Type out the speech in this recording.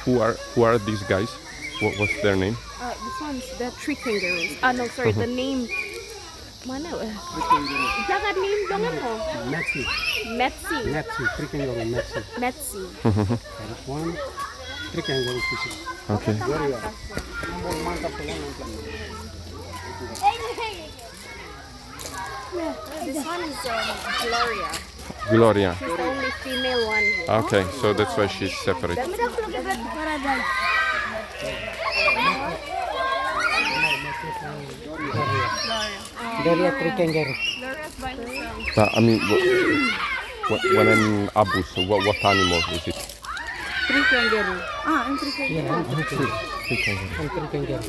Who are these guys? What's their name? This one's the tree kangaroos. No, sorry, the name. Mana? Jangan name dongan mo. Metsi. Metsi. Metsi. Tree kangaroo Metsi. Metsi. That one. Tree kangaroo species. Okay. This one is Gloria. Gloria. She's the only female one. Okay, so that's why she's separate. Gloria tree kangaroo. Gloria's by herself. I mean, when an abus, what animal is it? Tree kangaroo. And tree kangaroo. Yeah, tree kangaroo. Tree kangaroo. Tree kangaroo.